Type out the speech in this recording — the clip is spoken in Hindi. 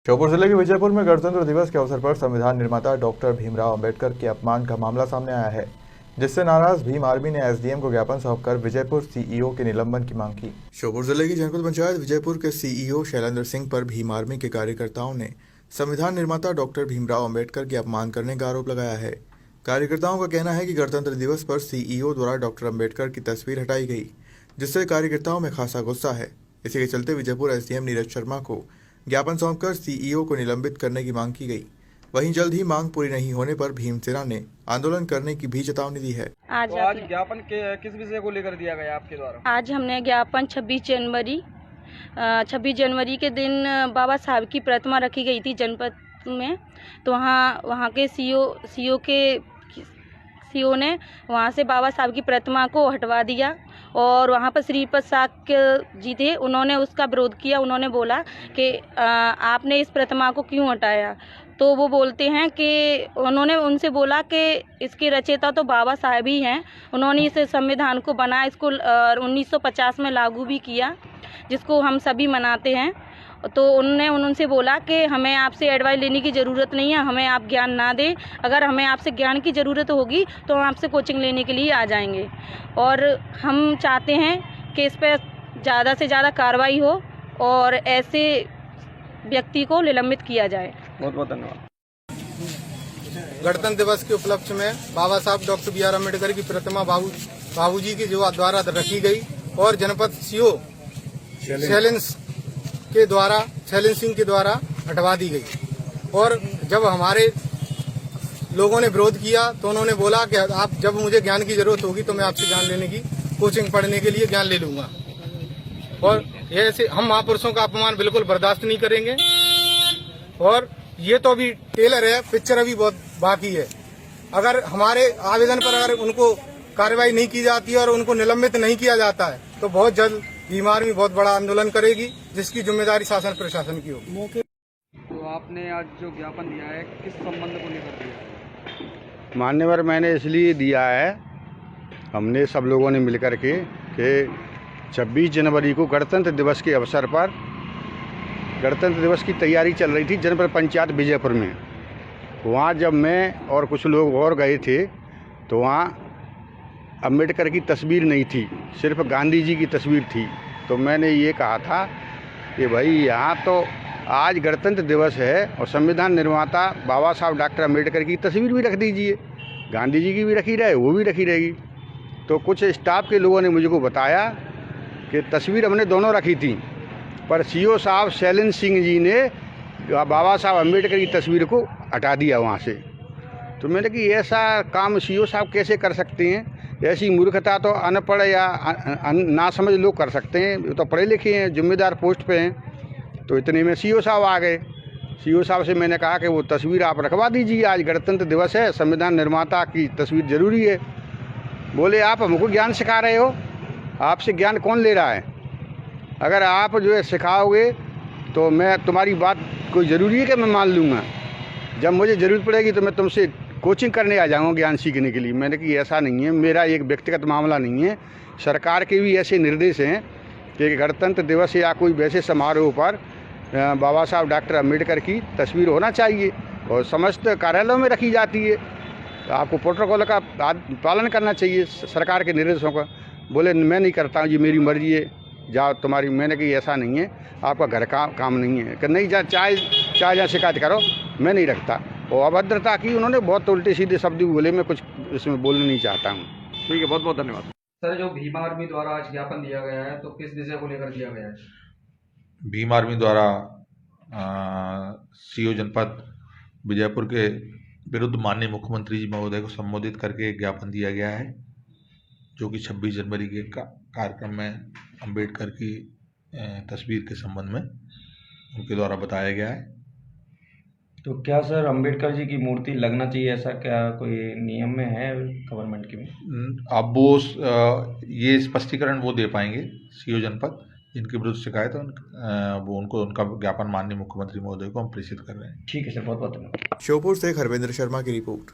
श्योपुर जिले के विजयपुर में गणतंत्र दिवस के अवसर पर संविधान निर्माता डॉक्टर भीमराव अंबेडकर के अपमान का मामला सामने आया है, जिससे नाराज भीम आर्मी ने एसडीएम को ज्ञापन सौंपकर विजयपुर सीईओ के निलंबन की मांग की। श्योपुर जिले की जनपद पंचायत विजयपुर के सीईओ शैलेंद्र सिंह पर भीम आर्मी के कार्यकर्ताओं ने संविधान निर्माता डॉक्टर भीमराव अंबेडकर के अपमान करने का आरोप लगाया है। कार्यकर्ताओं का कहना है कि गणतंत्र दिवस पर सीईओ द्वारा डॉक्टर अंबेडकर की तस्वीर हटाई गई, जिससे कार्यकर्ताओं में खासा गुस्सा है। इसी के चलते विजयपुर एसडीएम नीरज शर्मा को ज्ञापन सौंपकर सीईओ को निलंबित करने की मांग की गई। वहीं जल्द ही मांग पूरी नहीं होने पर भीम सेना ने आंदोलन करने की भी चेतावनी दी है। आज ज्ञापन किस विषय को लेकर दिया गया आपके द्वारा? आज हमने ज्ञापन 26 जनवरी के दिन बाबा साहब की प्रतिमा रखी गई थी जनपद में, तो वहाँ के सीओ ने वहाँ से बाबा साहब की प्रतिमा को हटवा दिया और वहाँ पर श्रीपद साक्य जी थे, उन्होंने उसका विरोध किया। उन्होंने बोला कि आपने इस प्रतिमा को क्यों हटाया, तो वो बोलते हैं कि उन्होंने उनसे बोला कि इसके रचयिता तो बाबा साहब ही हैं, उन्होंने इस संविधान को बनाया, इसको 1950 में लागू भी किया, जिसको हम सभी मनाते हैं। तो उन्होंने उनसे बोला कि हमें आपसे एडवाइस लेने की ज़रूरत नहीं है, हमें आप ज्ञान ना दें, अगर हमें आपसे ज्ञान की ज़रूरत होगी तो हम आपसे कोचिंग लेने के लिए आ जाएंगे। और हम चाहते हैं कि इस पर ज़्यादा से ज़्यादा कार्रवाई हो और ऐसे व्यक्ति को निलंबित किया जाए। बहुत बहुत धन्यवाद। गणतंत्र दिवस के उपलक्ष्य में बाबा साहब डॉक्टर बी आर अम्बेडकर की प्रतिमा बाबूजी के द्वारा रखी गई और जनपद सीओ शैलेंद्र सिंह के द्वारा हटवा दी गई। और जब हमारे लोगों ने विरोध किया तो उन्होंने बोला कि आप जब मुझे ज्ञान की जरूरत होगी तो मैं आपसे ज्ञान लेने की कोचिंग पढ़ने के लिए ज्ञान ले लूंगा। और ऐसे हम महापुरुषों का अपमान बिल्कुल बर्दाश्त नहीं करेंगे। और ये तो अभी टेलर है, पिक्चर अभी बहुत बाकी है। अगर हमारे आवेदन पर अगर उनको कार्रवाई नहीं की जाती है और उनको निलंबित नहीं किया जाता है तो बहुत जल्द भीम आर्मी बहुत बड़ा आंदोलन करेगी, जिसकी जिम्मेदारी शासन प्रशासन की होगी। तो आपने आज जो ज्ञापन दिया है किस संबंध को लेकर दिया? मान्यवर मैंने इसलिए दिया है, हमने सब लोगों ने मिलकर के कि 26 जनवरी को गणतंत्र दिवस के अवसर पर गणतंत्र दिवस की तैयारी चल रही थी जनपद पंचायत विजयपुर में। वहाँ जब मैं और कुछ लोग और गए थे तो वहाँ अंबेडकर की तस्वीर नहीं थी, सिर्फ गांधी जी की तस्वीर थी। तो मैंने ये कहा था कि भाई यहाँ तो आज गणतंत्र दिवस है और संविधान निर्माता बाबा साहब डॉक्टर अंबेडकर की तस्वीर भी रख दीजिए, गांधी जी की भी रखी रहे, वो भी रखी रहेगी। तो कुछ स्टाफ के लोगों ने मुझको बताया कि तस्वीर हमने दोनों रखी थी, पर सीओ साहब शैलेंद्र सिंह जी ने बाबा साहब अंबेडकर की तस्वीर को हटा दिया वहाँ से। तो मैंने कि ऐसा काम सीओ साहब कैसे कर सकते हैं? ऐसी मूर्खता तो अनपढ़ या नासमझ लोग कर सकते हैं, तो पढ़े लिखे हैं, जिम्मेदार पोस्ट पे हैं। तो इतने में सीओ साहब आ गए। सीओ साहब से मैंने कहा कि वो तस्वीर आप रखवा दीजिए, आज गणतंत्र दिवस है, संविधान निर्माता की तस्वीर ज़रूरी है। बोले आप हमको ज्ञान सिखा रहे हो, आपसे ज्ञान कौन ले रहा है? अगर आप जो है सिखाओगे तो मैं तुम्हारी बात कोई ज़रूरी है कि मैं मान लूँगा? जब मुझे ज़रूरत पड़ेगी तो मैं तुमसे कोचिंग करने आ जाऊँगा ज्ञान सीखने के लिए। मैंने कि ऐसा नहीं है, मेरा एक व्यक्तिगत मामला नहीं है। सरकार के भी ऐसे निर्देश हैं कि गणतंत्र दिवस या कोई वैसे समारोह पर बाबा साहब डॉक्टर अम्बेडकर की तस्वीर होना चाहिए और समस्त कार्यालयों में रखी जाती है। तो आपको प्रोटोकॉल का पालन करना चाहिए, सरकार के निर्देशों का। बोले मैं नहीं करता हूँ, ये मेरी मर्जी है, जाओ तुम्हारी। मैंने कि ऐसा नहीं है, आपका घर का काम नहीं है कि नहीं, चाहे जहाँ शिकायत करो, मैं नहीं रखता। और अभद्रता की उन्होंने बहुत उल्टे सीधे शब्द बोले, मैं कुछ इसमें बोलना नहीं चाहता हूँ। ठीक है, बहुत बहुत धन्यवाद। सर, जो भीम आर्मी द्वारा आज ज्ञापन दिया गया है तो किस विषय को लेकर दिया गया है? भीम आर्मी द्वारा सीओ जनपद विजयपुर के विरुद्ध माननीय मुख्यमंत्री जी महोदय को संबोधित करके एक ज्ञापन दिया गया है, जो कि 26 जनवरी के कार्यक्रम में अंबेडकर की तस्वीर के संबंध में उनके द्वारा बताया गया है। तो क्या सर अंबेडकर जी की मूर्ति लगना चाहिए, ऐसा क्या कोई नियम में है गवर्नमेंट के में? अब वो ये स्पष्टीकरण वो दे पाएंगे सीओ जनपद, जिनके विरुद्ध शिकायत है वो उनको उनका ज्ञापन माननीय मुख्यमंत्री महोदय को हम प्रेषित कर रहे हैं। ठीक है सर, बहुत बहुत धन्यवाद। श्योपुर से हरविंद्र शर्मा की रिपोर्ट।